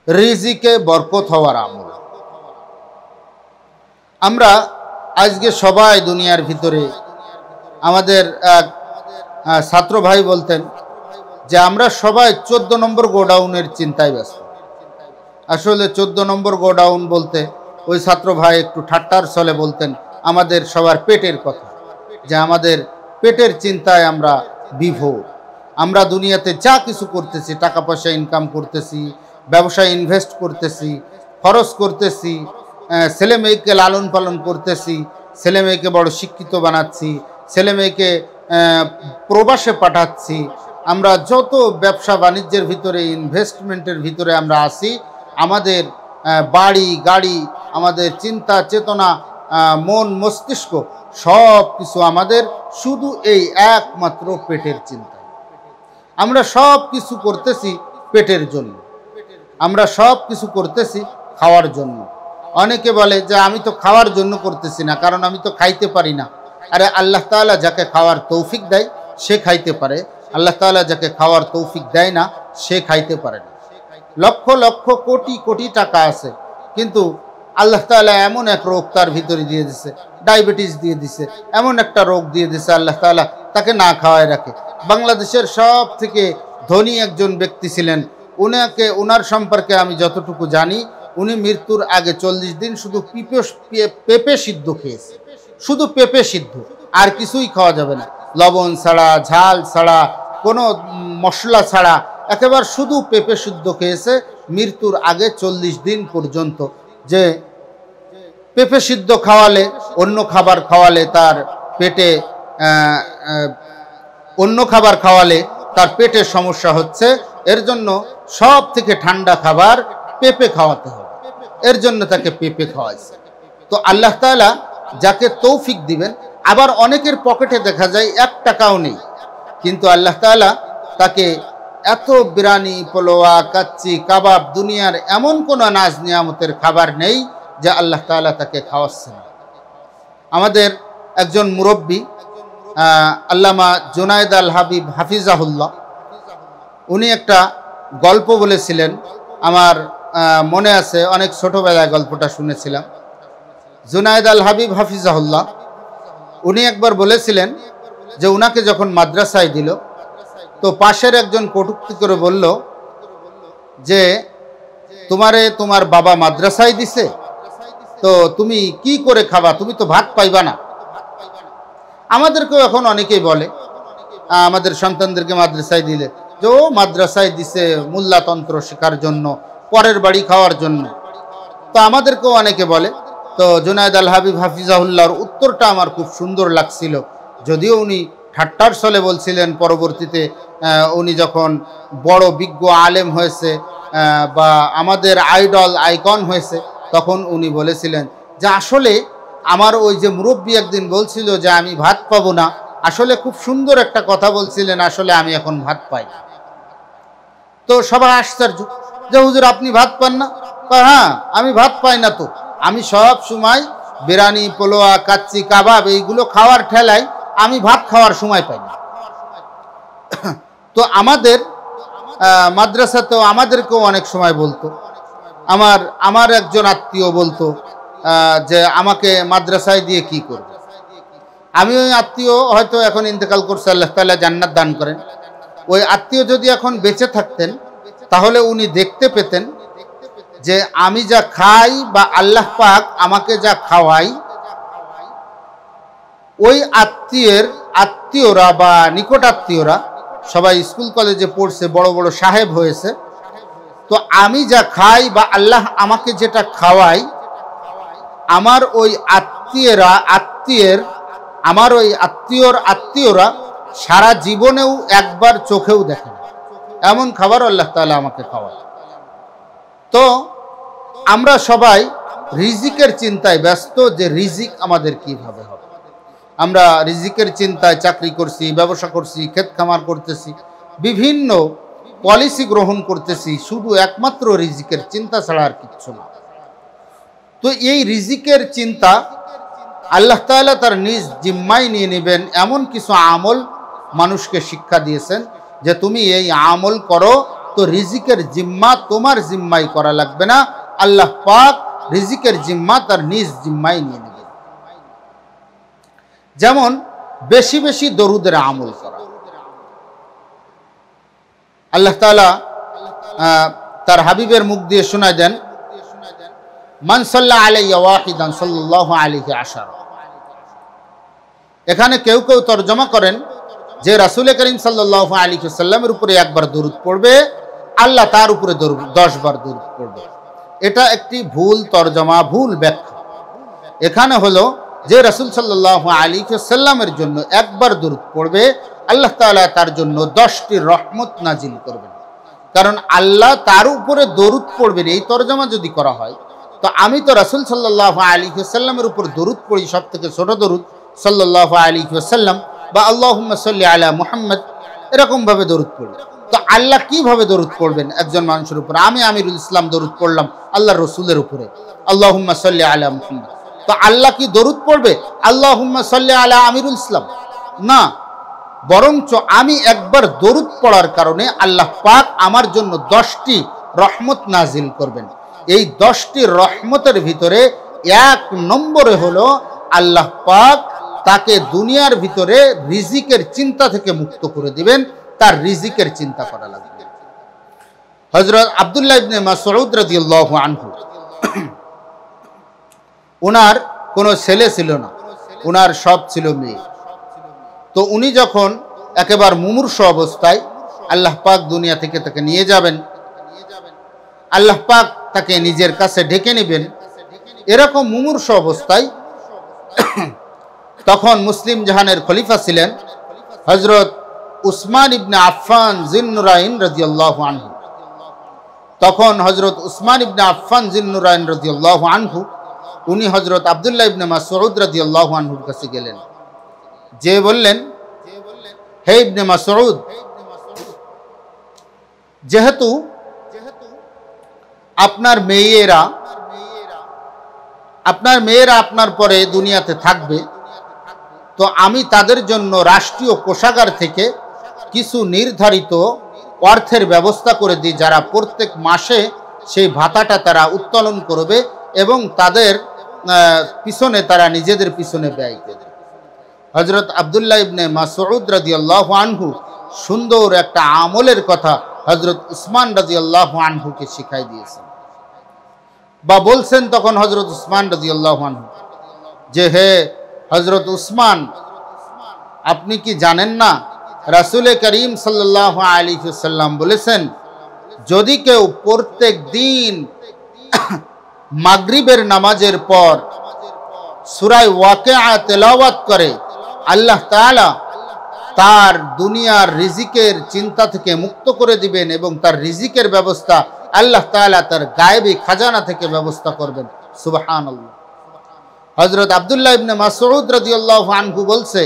রিজিকে বরকত হওয়ার আমল। আমরা আজকে সবাই দুনিয়ার ভিতরে, আমাদের এক ছাত্র ভাই বলতেন যে আমরা সবাই 14 নম্বর গোডাউনের চিন্তায় ব্যস্ত। আসলে 14 নম্বর গোডাউন বলতে ওই ছাত্র ভাই একটু ঠাট্টার ছলে বলতেন আমাদের সবার পেটের কথা, যে আমাদের পেটের চিন্তায় আমরা বিভোর। আমরা দুনিয়াতে যা কিছু করতেছি, টাকা পয়সা ইনকাম করতেছি, ব্যবসায় ইনভেস্ট করতেছি, খরচ করতেছি, ছেলে মেয়েকে লালন পালন করতেছি, ছেলে মেয়েকে বড় শিক্ষিত বানাচ্ছি, ছেলে মেয়েকে প্রবাসে পাঠাচ্ছি। আমরা যত ব্যবসা বাণিজ্যের ভিতরে, ইনভেস্টমেন্টের ভিতরে আমরা আসি, আমাদের বাড়ি গাড়ি, আমাদের চিন্তা চেতনা, মন মস্তিষ্ক সব কিছু আমাদের শুধু এই একমাত্র পেটের চিন্তা। আমরা সব কিছু করতেছি পেটের জন্য, আমরা সব কিছু করতেছি খাওয়ার জন্য। অনেকে বলে যে আমি তো খাওয়ার জন্য করতেছি না, কারণ আমি তো খাইতে পারি না। আরে আল্লাহ তাআলা যাকে খাওয়ার তৌফিক দেয় সে খাইতে পারে, আল্লাহ তাআলা যাকে খাওয়ার তৌফিক দেয় না সে খাইতে পারে না। লক্ষ লক্ষ কোটি কোটি টাকা আছে, কিন্তু আল্লাহ তাআলা এমন এক রোগ তার ভিতরে দিয়ে দিছে, ডায়াবেটিস দিয়ে দিছে, এমন একটা রোগ দিয়ে দিছে আল্লাহ তাআলা তাকে না খাওয়ায় রাখে। বাংলাদেশের সব থেকে ধনী একজন ব্যক্তি ছিলেন, ওনার সম্পর্কে আমি যতটুকু জানি, উনি মৃত্যুর আগে 40 দিন শুধু পেঁপে সিদ্ধ খেয়েছে, শুধু পেঁপে সিদ্ধ, আর কিছুই খাওয়া যাবে না, লবণ ছাড়া, ঝাল ছাড়া, কোনো মশলা ছাড়া, একেবারে শুধু পেঁপে সিদ্ধ খেয়েছে মৃত্যুর আগে 40 দিন পর্যন্ত। যে পেঁপে সিদ্ধ খাওয়ালে, অন্য খাবার খাওয়ালে তার পেটে, অন্য খাবার খাওয়ালে তার পেটে সমস্যা হচ্ছে, এর জন্য সব থেকে ঠান্ডা খাবার পেঁপে খাওয়াতে হবে, এর জন্য তাকে পেঁপে খাওয়াইছে। তো আল্লাহ তাআলা যাকে তৌফিক দিবেন, আবার অনেকের পকেটে দেখা যায় 1 টাকাও নেই, কিন্তু আল্লাহ তাআলা তাকে এত বিরিয়ানি, পোলোয়া, কাচ্চি, কাবাব, দুনিয়ার এমন কোনো নাজ নিয়ামতের খাবার নেই যে আল্লাহ তাআলা তাকে খাওয়াচ্ছেন। আমাদের একজন মুরব্বী আল্লামা জুনায়েদ আল হাবিব হাফিজাহুল্লাহ, উনি একটা গল্প বলেছিলেন, আমার মনে আছে, অনেক ছোটোবেলায় গল্পটা শুনেছিলাম। জুনায়েদ আল হাবিব হাফিজাহুল্লাহ উনি একবার বলেছিলেন যে উনাকে যখন মাদ্রাসায় দিল, তো পাশের একজন কটূক্তি করে বলল যে তোমার বাবা মাদ্রাসায় দিছে, তো তুমি কি করে খাবা, তুমি তো ভাত পাইবা না। আমাদেরকেও এখন অনেকেই বলে আমাদের সন্তানদেরকে মাদ্রাসায় দিলে, যে ও মাদ্রাসায় দিছে মোল্লাতন্ত্র শেখার জন্য, পরের বাড়ি খাওয়ার জন্য। তো আমাদেরকেও অনেকে বলে। তো জুনায়েদ আল হাবিব হাফিজাহুল্লাহর উত্তরটা আমার খুব সুন্দর লাগছিল, যদিও উনি ঠাট্টার ছলে বলছিলেন। পরবর্তীতে উনি যখন বড় বিজ্ঞ আলেম হয়েছে বা আমাদের আইডল আইকন হয়েছে, তখন উনি বলেছিলেন যে আসলে আমার ওই যে মুরব্বী একদিন বলছিল যে আমি ভাত পাবো না, আসলে খুব সুন্দর একটা কথা বলছিলেন, আসলে আমি এখন ভাত পাই। তো সবাই আশ্চর্য যে হুজুর আপনি ভাত পান না? হ্যাঁ, আমি ভাত পাই না, তো আমি সব সময় বিরিয়ানি, পোলোয়া, কাচ্চি, কাবাব এইগুলো খাওয়ার ঠেলায় আমি ভাত খাওয়ার সময় পাই না। তো আমাদের মাদ্রাসাতেও আমাদেরকেও অনেক সময় বলতো, আমার একজন আত্মীয় বলতো যে আমাকে মাদ্রাসায় দিয়ে কি করবে। আমি ওই আত্মীয় হয়তো এখন ইন্তেকাল করছে, আল্লাহ তাআলা জান্নাত দান করেন। ওই আত্মীয় যদি এখন বেঁচে থাকতেন, তাহলে উনি দেখতে পেতেন যে আমি যা খাই বা আল্লাহ পাক আমাকে যা খাওয়াই, ওই আত্মীয়রা বা নিকট আত্মীয়রা সবাই স্কুল কলেজে পড়ছে, বড় বড় সাহেব হয়েছে। তো আমি যা খাই বা আল্লাহ আমাকে যেটা খাওয়াই, আমার ওই আত্মীয়রা সারা জীবনেও একবার চোখেও দেখে না, এমন খাবার আল্লাহ তাআলা আমাকে খাওয়ায়। তো আমরা সবাই রিজিকের চিন্তায় ব্যস্ত, যে রিজিক আমাদের কিভাবে হবে। আমরা রিজিকের চিন্তায় চাকরি করছি, ব্যবসা করছি, ক্ষেত খামার করতেছি, বিভিন্ন পলিসি গ্রহণ করতেছি, শুধু একমাত্র রিজিকের চিন্তা ছাড়া আর কিচ্ছু না। তো এই রিজিকের চিন্তা আল্লাহ তাআলা তার নিজ জিম্মায় নিয়ে নেবেন, এমন কিছু আমল মানুষকে শিক্ষা দিয়েছেন যে তুমি এই আমল করো, তো রিজিকের জিম্মা তোমার জিম্মাই করা লাগবে না, আল্লাহ পাক রিজিকের জিম্মা তার নিজ জিম্মাই নিয়ে নেবে। যেমন বেশি বেশি দরুদের আমল করা। আল্লাহ তাআলা তার হাবিবের মুখ দিয়ে শোনায় দেন, মান সাল্লা আলাইয়া ওয়াহিদান সাল্লাল্লাহু আলাইহি আশারা। এখানে কেউ কেউ তরজমা করেন যে রাসূল করিম সাল্লাল্লাহু আলাইহি ওয়াসাল্লামের উপরে একবার দরুদ পড়বে, আল্লাহ তার উপরে 10 বার দরুদ পড়বে। এটা একটি ভুল তরজমা, ভুল ব্যাখ্যা। এখানে হলো যে রাসূল সাল্লাল্লাহু আলাইহি ওয়াসাল্লামের জন্য একবার দরুদ পড়বে, আল্লাহ তাআলা তার জন্য 10টি রহমত নাজিল করবেন। কারণ আল্লাহ তার উপরে দরুদ পড়বেন, এই তরজমা যদি করা হয়, তো আমি তো রাসূল সাল্লাল্লাহু আলাইহি ওয়াসাল্লামের উপর দরুদ পড়ি, সব থেকে ছোট দরুদ সাল্লাল্লাহু আলাইহি ওয়াসাল্লাম বা আল্লাহুম্মা সাল্লি আলা মুহাম্মদ, এরকম ভাবে দরুদ পড়ি। তো আল্লাহ কিভাবে দরুদ পড়বেন একজন মানুষের উপরে? আমি আমিরুল ইসলাম দরুদ পড়লাম আল্লাহর রাসূলের উপরে, আল্লাহুম্মা সাল্লি আলা মুহাম্মদ। তো আল্লাহ কি দরুদ পড়বে আল্লাহুম্মা সাল্লি আলা আমিরুল ইসলাম? না, বরঞ্চ আমি একবার দরুদ পড়ার কারণে আল্লাহ পাক আমার জন্য 10টি রহমত নাজিল করবেন। এই 10টি রহমতের ভিতরে 1 নম্বরে হলো আল্লাহ পাক তাকে দুনিয়ার ভিতরে রিজিকের চিন্তা থেকে মুক্ত করে দিবেন, তার রিজিকের চিন্তা করা লাগবে। হযরত আব্দুল্লাহ ইবনে মাসউদ রাদিয়াল্লাহু আনহু, ওনার কোনো ছেলে ছিল না, ওনার সব ছিল মেয়ে। তো উনি যখন একেবারে মুমূর্ষ অবস্থায়, আল্লাহ পাক দুনিয়া থেকে তাকে নিয়ে যাবেন, আল্লাহ পাক তাকে নিজের কাছে ডেকে নেবেন, এরকম মুমূর্ষ অবস্থায় তখন মুসলিম জাহানের খলিফা ছিলেন হযরত উসমান ইবনে আফফান যিন্নুরাইন রাদিয়াল্লাহু আনহু। তখন হযরত উসমান ইবনে আফফান যিন্নুরাইন রাদিয়াল্লাহু আনহু উনি হযরত আব্দুল্লাহ ইবনে মাসউদ রাদিয়াল্লাহু আনহুর কাছে গেলেন, যে বললেন, হে ইবনে মাসউদ, যেহেতু আপনার মেয়েরা আপনার পরে দুনিয়াতে থাকবে, তো আমি তাদের জন্য রাষ্ট্রীয় কোষাগার থেকে কিছু নির্ধারিত অর্থের ব্যবস্থা করে দিই, যারা প্রত্যেক মাসে সেই ভাতাটা তারা উত্তোলন করবে এবং তাদের পিছনে তারা নিজেদের পিছনে ব্যয় করবে। হযরত আব্দুল্লাহ ইবনে মাসউদ রাদিয়াল্লাহু আনহু সুন্দর একটা আমলের কথা হযরত উসমান রাদিয়াল্লাহু আনহুকে শিখাই দিয়েছেন, বা বলছেন তখন হযরত উসমান রাদিয়াল্লাহু আনহু যে, হে হযরত উসমান, আপনি কি জানেন না রাসূল করিম সাল্লাল্লাহু আলাইহি ওয়াসাল্লাম বলেছেন, যদি কেউ প্রত্যেক দিন মাগরিবের নামাজের পর সূরা ওয়াকিআ তেলাওয়াত করে, আল্লাহ তাআলা তার দুনিয়ার রিজিকের চিন্তা থেকে মুক্ত করে দিবেন এবং তার রিজিকের ব্যবস্থা আল্লাহ তাআলা তার গায়েবী খাজানা থেকে ব্যবস্থা করবেন। সুবহানাল্লাহ। হযরত আব্দুল্লাহ ইবনে মাসউদ রাদিয়াল্লাহু আনহু বলছে,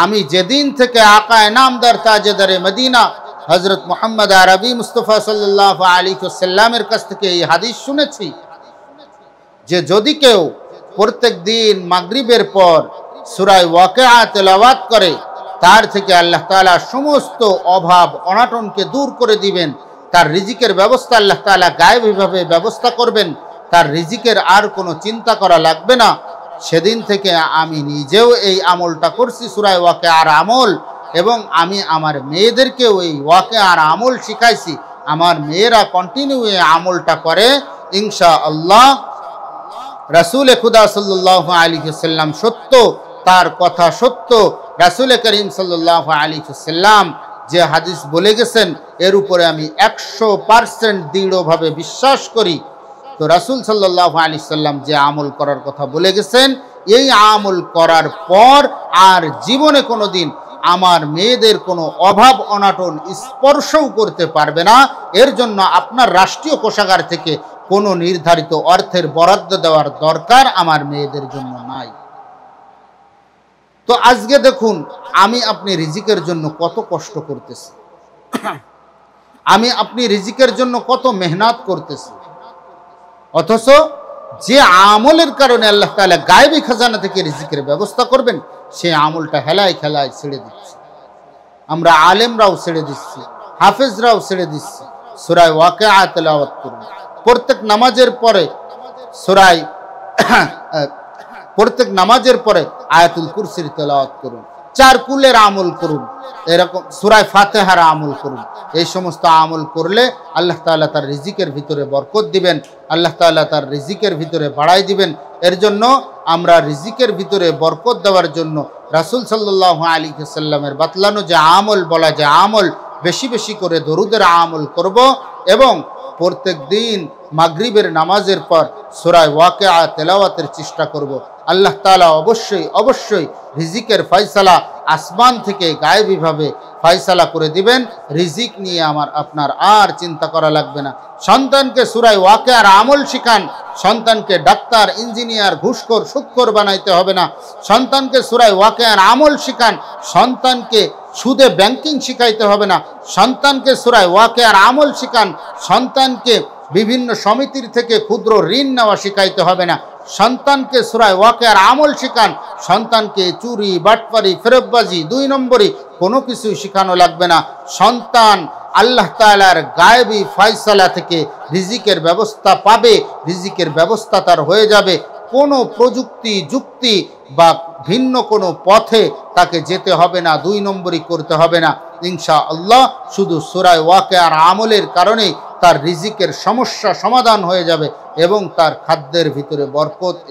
আমি যেদিন থেকে আকা ইনামদার তাজেদারে মদিনা হযরত মুহাম্মদ আরবি মুস্তাফা সাল্লাল্লাহু আলাইহি ওয়াসাল্লামের কাছ থেকে এই হাদিস শুনেছি যে যদি কেউ প্রত্যেক দিন মাগরিবের পর সূরা ওয়াকিআ তেলাওয়াত করে, তার থেকে আল্লাহ তাআলা সমস্ত অভাব অনাটনকে দূর করে দিবেন, তার রিজিকের ব্যবস্থা আল্লাহ তাআলা গায়েবীভাবে ব্যবস্থা করবেন, তার রিজিকের আর কোনো চিন্তা করা লাগবে না। সেদিন থেকে আমি নিজেও এই আমলটা করছি, সূরা ওয়াকিআর আমল, এবং আমি আমার মেয়েদেরকেও এই ওয়াকিআর আমল শিখাইছি। আমার মেয়েরা কন্টিনিউ এই আমলটা করে। ইনশাআল্লাহ রাসূল খুদা সাল্লাল্লাহু আলাইহি ওয়াসাল্লাম সত্য, তার কথা সত্য। রাসূল করিম সাল্লাল্লাহু আলাইহি ওয়াসাল্লাম যে হাদিস বলে গেছেন, এর উপরে আমি 100% দৃঢ়ভাবে বিশ্বাস করি। তো রাসূল সাল্লাল্লাহু আলাইহি ওয়াসাল্লাম যে আমল করার কথা বলে গেছেন, এই আমল করার পর আর জীবনে কোনোদিন আমার মেয়েদের কোনো অভাব অনাটন স্পর্শও করতে পারবে না। এর জন্য আপনার রাষ্ট্রীয় কোষাগার থেকে কোনো নির্ধারিত অর্থের বরাদ্দ দেওয়ার দরকার আমার মেয়েদের জন্য নাই। তো আজকে দেখুন, আমি আপনি রিজিকের জন্য কত কষ্ট করতেছি, আমি আপনি রিজিকের জন্য কত মেহনত করতেছি, অথচ যে আমলের কারণে আল্লাহ তাআলা গায়েবী খাজানা থেকে রিজিকের ব্যবস্থা করবেন, সেই আমলটা হেলায় খেলায় ছেড়ে দিচ্ছি। আমরা আলেমরাও ছেড়ে দিচ্ছি, হাফেজরাও ছেড়ে দিচ্ছে, সূরা ওয়াকিয়া তেলাওয়াত করুন। প্রত্যেক নামাজের পরে আয়াতুল কুরসির তেলাওয়াত করুন। 4 কুলের আমল করুন, এরকম সূরা ফাতিহার আমল করুন। এই সমস্ত আমল করলে আল্লাহ তাআলা তার রিজিকের ভিতরে বরকত দিবেন, আল্লাহ তাআলা তার রিজিকের ভিতরে বাড়াই দিবেন। এর জন্য আমরা রিজিকের ভিতরে বরকত দেওয়ার জন্য রাসূল সাল্লাল্লাহু আলাইহি ওয়াসাল্লামের বাতলানো যে আমল, বলা যে আমল, বেশি বেশি করে দরুদের আমল করব এবং প্রত্যেক দিন মাগরিবের নামাজের পর সূরা ওয়াকিয়া তেলাওয়াতের চেষ্টা করব। আল্লাহ তাআলা অবশ্যই অবশ্যই রিজিকের ফয়সালা আসমান থেকে গায়েবীভাবে ফয়সালা করে দিবেন। রিজিক নিয়ে আপনার আর চিন্তা করা লাগবে না। সন্তানকে সূরা ওয়াকিয়ার আমল শিখান, সন্তানকে ডাক্তার, ইঞ্জিনিয়ার, ঘুষখোর, সুদখোর বানাইতে হবে না। সন্তানকে সূরা ওয়াকিয়ার আমল শিখান, সন্তানকে সুদে ব্যাংকিং শিখাইতে হবে না। সন্তানকে সূরা ওয়াকিয়ার আমল শিখান, সন্তানকে বিভিন্ন সমিতির থেকে ক্ষুদ্র ঋণ নেওয়া শিখাইতে হবে না। সন্তানকে সূরা ওয়াকিয়ার আমল শিখান, সন্তানকে চুরি, বাটপারি, ফেরতবাজি, 2 নম্বরই কোনো কিছুই শিখানো লাগবে না। সন্তান আল্লাহ তাআলার গায়েবী ফয়সালা থেকে রিজিকের ব্যবস্থা পাবে, রিজিকের ব্যবস্থা তার হয়ে যাবে। কোনো প্রযুক্তি, যুক্তি বা ভিন্ন কোনো পথে তাকে যেতে হবে না, 2 নম্বরই করতে হবে না। ইনশাআল্লাহ শুধু সূরা ওয়াকিয়ার আমলের কারণেই তার রিজিকের সমস্যা সমাধান হয়ে যাবে এবং তার খাদ্যের ভিতরে বরকত